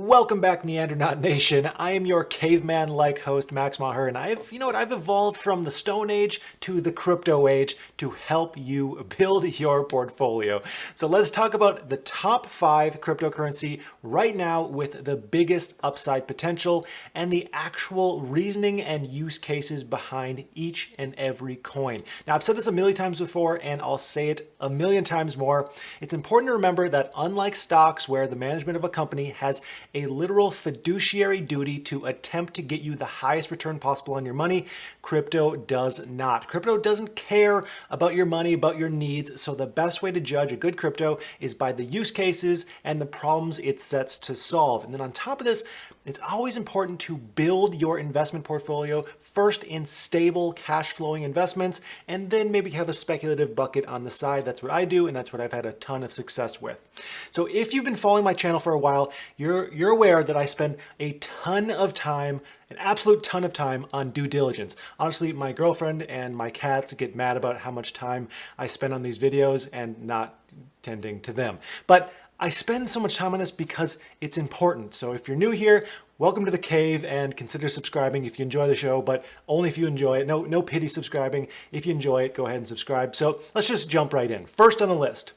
Welcome back, Neandernaut Nation. I am your caveman-like host, Max Maher, and I've evolved from the Stone Age to the Crypto Age to help you build your portfolio. So let's talk about the top 5 cryptocurrency right now with the biggest upside potential and the actual reasoning and use cases behind each and every coin. Now, I've said this a million times before, and I'll say it a million times more. It's important to remember that unlike stocks, where the management of a company has a literal fiduciary duty to attempt to get you the highest return possible on your money, crypto does not. Crypto doesn't care about your money, about your needs. So the best way to judge a good crypto is by the use cases and the problems it sets to solve. And then on top of this, it's always important to build your investment portfolio first in stable cash flowing investments, and then maybe have a speculative bucket on the side. That's what I do, and that's what I've had a ton of success with. So if you've been following my channel for a while, you're aware that I spend a ton of time, an absolute ton of time on due diligence. Honestly, my girlfriend and my cats get mad about how much time I spend on these videos and not tending to them. But I spend so much time on this because it's important. So if you're new here, welcome to the cave, and consider subscribing if you enjoy the show, but only if you enjoy it. No pity subscribing. If you enjoy it, go ahead and subscribe. So let's just jump right in. First on the list,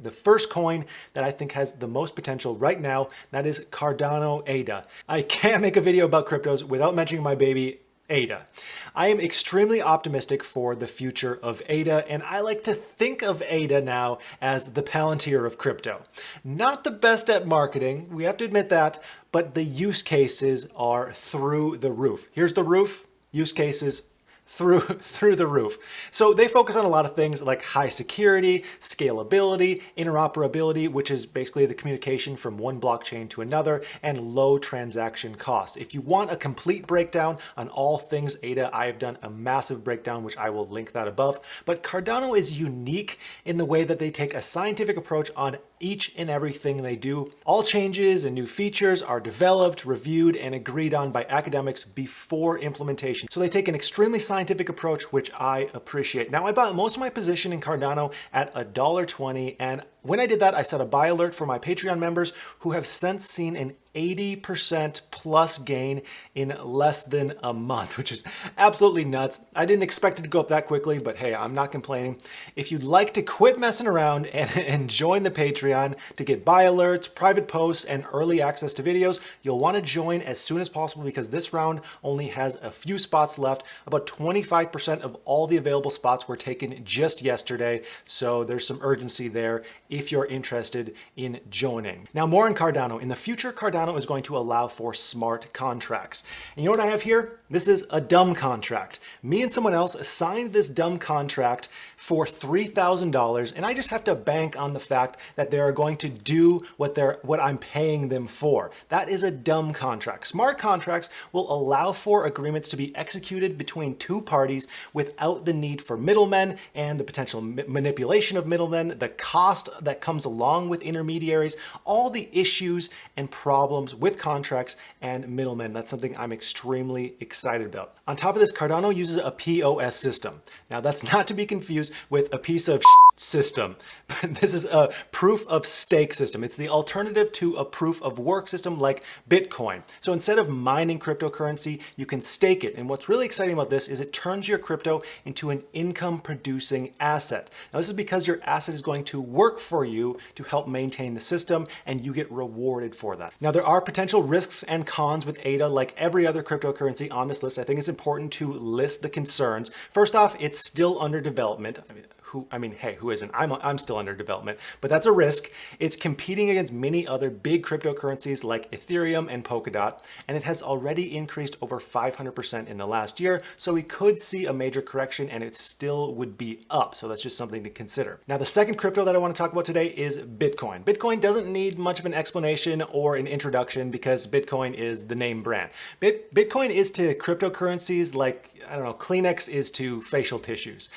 the first coin that I think has the most potential right now, that is Cardano ADA. I can't make a video about cryptos without mentioning my baby ADA. I am extremely optimistic for the future of ADA, and I like to think of ADA now as the Palantir of crypto. Not the best at marketing, we have to admit that, but the use cases are through the roof. Here's the roof, use cases through the roof. So they focus on a lot of things like high security, scalability, interoperability, which is basically the communication from one blockchain to another, and low transaction cost. If you want a complete breakdown on all things ADA, I have done a massive breakdown, which I will link that above. But Cardano is unique in the way that they take a scientific approach on each and everything they do. All changes and new features are developed, reviewed, and agreed on by academics before implementation. So they take an extremely scientific approach, which I appreciate. Now, I bought most of my position in Cardano at $1.20, and when I did that, I set a buy alert for my Patreon members who have since seen an 80% plus gain in less than a month, which is absolutely nuts. I didn't expect it to go up that quickly, but hey, I'm not complaining. If you'd like to quit messing around and join the Patreon to get buy alerts, private posts, and early access to videos, you'll want to join as soon as possible because this round only has a few spots left. About 25% of all the available spots were taken just yesterday, so there's some urgency there if you're interested in joining. Now, more on Cardano. In the future, Cardano is going to allow for smart contracts. And you know what I have here? This is a dumb contract. Me and someone else signed this dumb contract for $3,000, and I just have to bank on the fact that they are going to do what I'm paying them for. That is a dumb contract. Smart contracts will allow for agreements to be executed between two parties without the need for middlemen and the potential manipulation of middlemen, the cost that comes along with intermediaries, all the issues and problems with contracts and middlemen. That's something I'm extremely excited about. On top of this, Cardano uses a POS system. Now, that's not to be confused with a piece of system. This is a proof of stake system. It's the alternative to a proof of work system like Bitcoin. So instead of mining cryptocurrency, you can stake it. And what's really exciting about this is it turns your crypto into an income producing asset. Now, this is because your asset is going to work for you to help maintain the system, and you get rewarded for that. Now, there are potential risks and cons with ADA like every other cryptocurrency on this list. I think it's important to list the concerns. First off, it's still under development. Hey, who isn't? I'm still under development, but that's a risk. It's competing against many other big cryptocurrencies like Ethereum and Polkadot, and it has already increased over 500% in the last year. So we could see a major correction and it still would be up. So that's just something to consider. Now, the second crypto that I want to talk about today is Bitcoin. Bitcoin doesn't need much of an explanation or an introduction because Bitcoin is the name brand. Bitcoin is to cryptocurrencies like, I don't know, Kleenex is to facial tissues.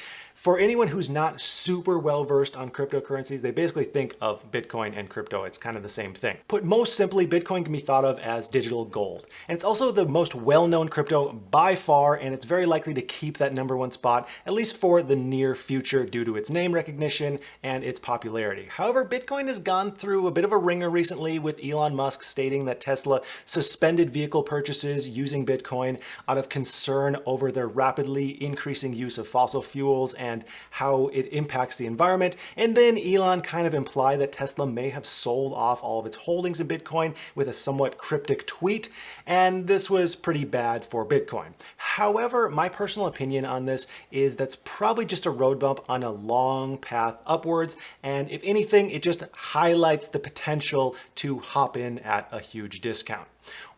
For anyone who's not super well versed on cryptocurrencies, they basically think of Bitcoin and crypto. It's kind of the same thing. Put most simply, Bitcoin can be thought of as digital gold. And it's also the most well-known crypto by far, and it's very likely to keep that #1 spot, at least for the near future, due to its name recognition and its popularity. However, Bitcoin has gone through a bit of a ringer recently, with Elon Musk stating that Tesla suspended vehicle purchases using Bitcoin out of concern over their rapidly increasing use of fossil fuels and how it impacts the environment. And then Elon kind of implied that Tesla may have sold off all of its holdings in Bitcoin with a somewhat cryptic tweet, and this was pretty bad for Bitcoin. However, my personal opinion on this is that's probably just a road bump on a long path upwards, and if anything, it just highlights the potential to hop in at a huge discount.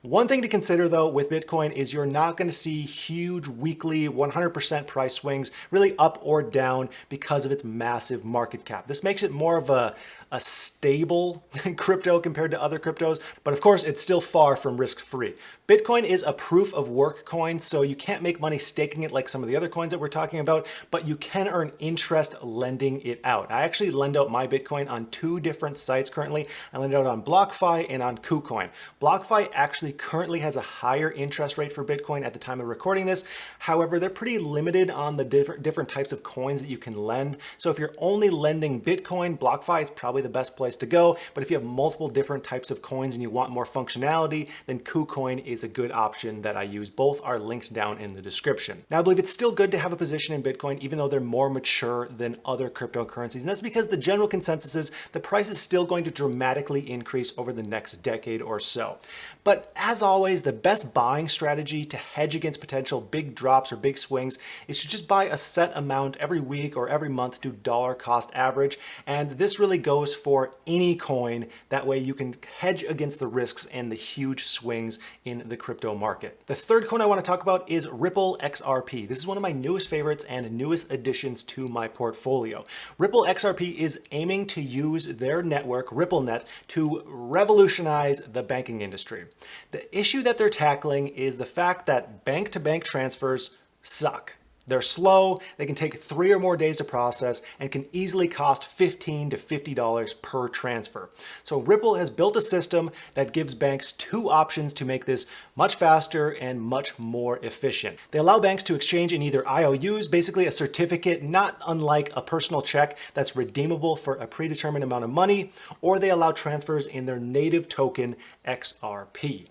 One thing to consider though with Bitcoin is you're not going to see huge weekly 100% price swings really up or down because of its massive market cap. This makes it more of a stable crypto compared to other cryptos, but of course it's still far from risk-free. Bitcoin is a proof of work coin, so you can't make money staking it like some of the other coins that we're talking about, but you can earn interest lending it out. I actually lend out my Bitcoin on 2 different sites currently. I lend out on BlockFi and on KuCoin. BlockFi actually currently has a higher interest rate for Bitcoin at the time of recording this. However, they're pretty limited on the different types of coins that you can lend. So if you're only lending Bitcoin, BlockFi is probably the best place to go. But if you have multiple different types of coins and you want more functionality, then KuCoin is a good option that I use. Both are linked down in the description. Now, I believe it's still good to have a position in Bitcoin, even though they're more mature than other cryptocurrencies. And that's because the general consensus is the price is still going to dramatically increase over the next decade or so. But as always, the best buying strategy to hedge against potential big drops or big swings is to just buy a set amount every week or every month to dollar cost average. And this really goes for any coin. That way you can hedge against the risks and the huge swings in the crypto market. The third coin I want to talk about is Ripple XRP. This is one of my newest favorites and newest additions to my portfolio. Ripple XRP is aiming to use their network, RippleNet, to revolutionize the banking industry. The issue that they're tackling is the fact that bank-to-bank transfers suck. They're slow, they can take 3 or more days to process, and can easily cost $15 to $50 per transfer. So Ripple has built a system that gives banks 2 options to make this much faster and much more efficient. They allow banks to exchange in either IOUs, basically a certificate not unlike a personal check that's redeemable for a predetermined amount of money, or they allow transfers in their native token XRP.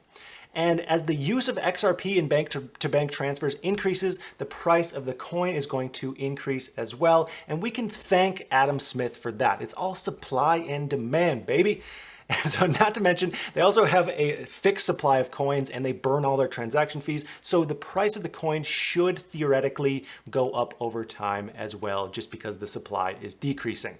And as the use of XRP in bank-to-bank transfers increases, the price of the coin is going to increase as well. And we can thank Adam Smith for that. It's all supply and demand, baby. And so not to mention, they also have a fixed supply of coins and they burn all their transaction fees. So the price of the coin should theoretically go up over time as well, just because the supply is decreasing.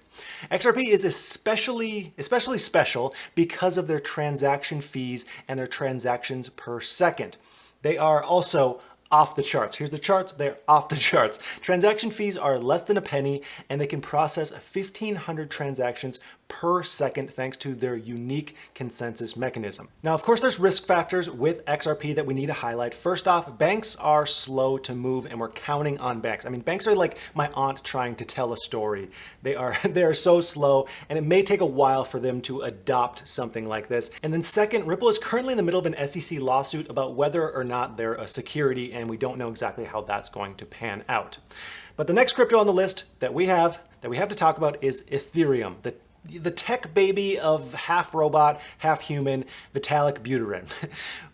XRP is especially special because of their transaction fees and their transactions per second. They are also off the charts. Here's the charts. They're off the charts. Transaction fees are less than a penny, and they can process 1,500 transactions per second thanks to their unique consensus mechanism. Now, of course, there's risk factors with XRP that we need to highlight. First off, banks are slow to move, and we're counting on banks. I mean, banks are like my aunt trying to tell a story. They are so slow, and it may take a while for them to adopt something like this. And then second, Ripple is currently in the middle of an SEC lawsuit about whether or not they're a security, and we don't know exactly how that's going to pan out. But the next crypto on the list that we have to talk about is Ethereum, the tech baby of half robot, half human, Vitalik Buterin.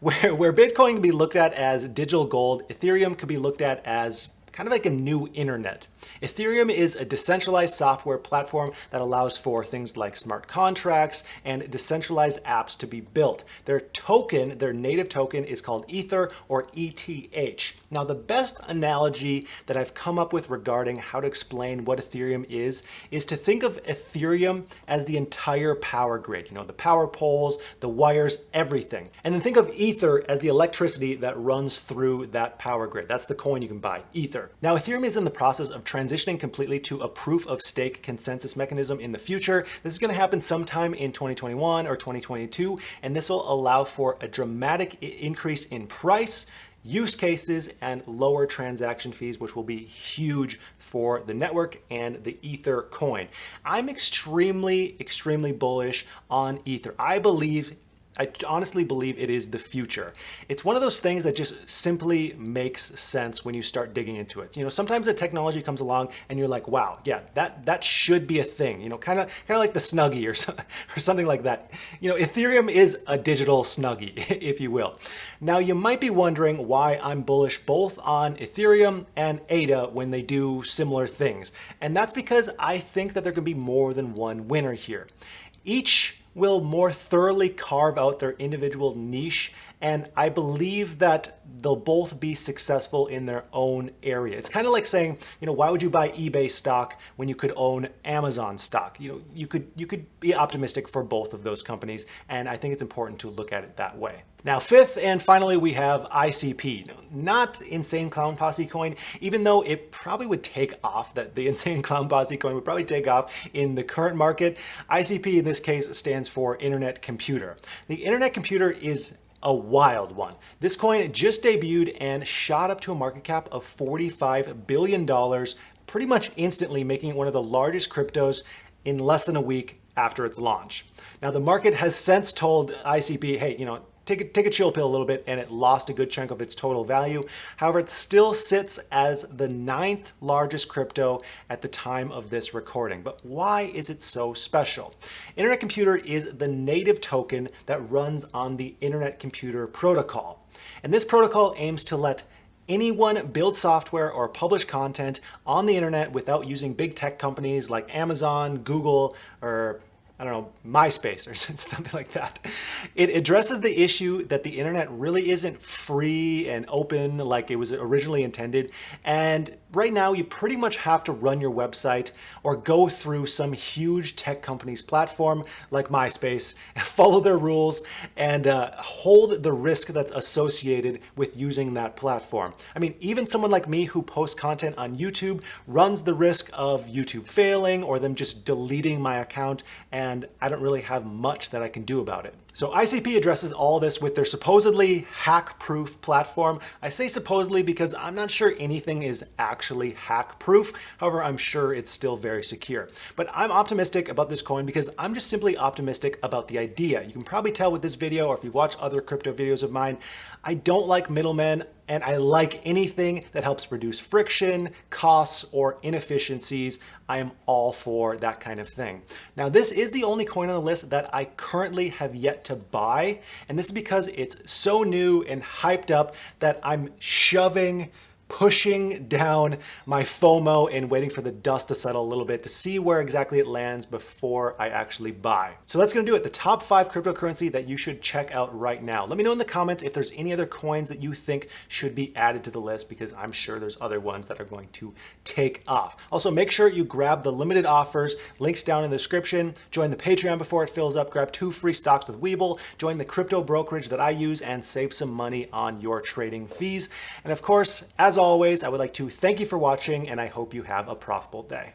where Bitcoin can be looked at as digital gold, Ethereum could be looked at as kind of like a new internet. Ethereum is a decentralized software platform that allows for things like smart contracts and decentralized apps to be built. Their token, their native token, is called Ether or ETH. Now, the best analogy that I've come up with regarding how to explain what Ethereum is to think of Ethereum as the entire power grid. You know, the power poles, the wires, everything. And then think of Ether as the electricity that runs through that power grid. That's the coin you can buy, Ether. Now, Ethereum is in the process of transitioning completely to a proof of stake consensus mechanism in the future. This is going to happen sometime in 2021 or 2022, and this will allow for a dramatic increase in price, use cases and lower transaction fees, which will be huge for the network and the Ether coin. I'm extremely bullish on Ether. I honestly believe it is the future. It's one of those things that just simply makes sense when you start digging into it. Sometimes a technology comes along and you're like, wow, yeah, that should be a thing. Kind of like the Snuggie or something like that. Ethereum is a digital Snuggie, if you will. Now, you might be wondering why I'm bullish both on Ethereum and ADA when they do similar things. And that's because I think that there can be more than one winner here. Each will more thoroughly carve out their individual niche, and I believe that they'll both be successful in their own area. It's kind of like saying, why would you buy eBay stock when you could own Amazon stock? You could be optimistic for both of those companies, and I think it's important to look at it that way. Now, fifth and finally, we have ICP. Not Insane Clown Posse coin, even though it probably would take off, that the Insane Clown Posse coin would probably take off in the current market. ICP in this case stands for Internet Computer. The Internet Computer is a wild one. This coin just debuted and shot up to a market cap of $45 billion, pretty much instantly, making it one of the largest cryptos in less than a week after its launch. Now, the market has since told ICP, hey, take a chill pill a little bit, and it lost a good chunk of its total value. However, it still sits as the 9th largest crypto at the time of this recording. But why is it so special? Internet Computer is the native token that runs on the Internet Computer Protocol. And this protocol aims to let anyone build software or publish content on the internet without using big tech companies like Amazon, Google, or MySpace or something like that. It addresses the issue that the internet really isn't free and open like it was originally intended. And right now, you pretty much have to run your website or go through some huge tech company's platform like MySpace, follow their rules, and hold the risk that's associated with using that platform. I mean, even someone like me who posts content on YouTube runs the risk of YouTube failing or them just deleting my account, and I don't really have much that I can do about it. So ICP addresses all this with their supposedly hack-proof platform. I say supposedly because I'm not sure anything is actually hack-proof. However, I'm sure it's still very secure. But I'm optimistic about this coin because I'm just simply optimistic about the idea. You can probably tell with this video, or if you watch other crypto videos of mine, I don't like middlemen, and I like anything that helps reduce friction, costs, or inefficiencies. I am all for that kind of thing. Now, this is the only coin on the list that I currently have yet to buy, and this is because it's so new and hyped up that I'm pushing down my FOMO and waiting for the dust to settle a little bit to see where exactly it lands before I actually buy. So that's gonna do it. The top 5 cryptocurrency that you should check out right now. Let me know in the comments if there's any other coins that you think should be added to the list, because I'm sure there's other ones that are going to take off. Also, make sure you grab the limited offers, links down in the description. Join the Patreon before it fills up. Grab 2 free stocks with Webull. Join the crypto brokerage that I use and save some money on your trading fees. And of course, as always, I would like to thank you for watching, and I hope you have a profitable day.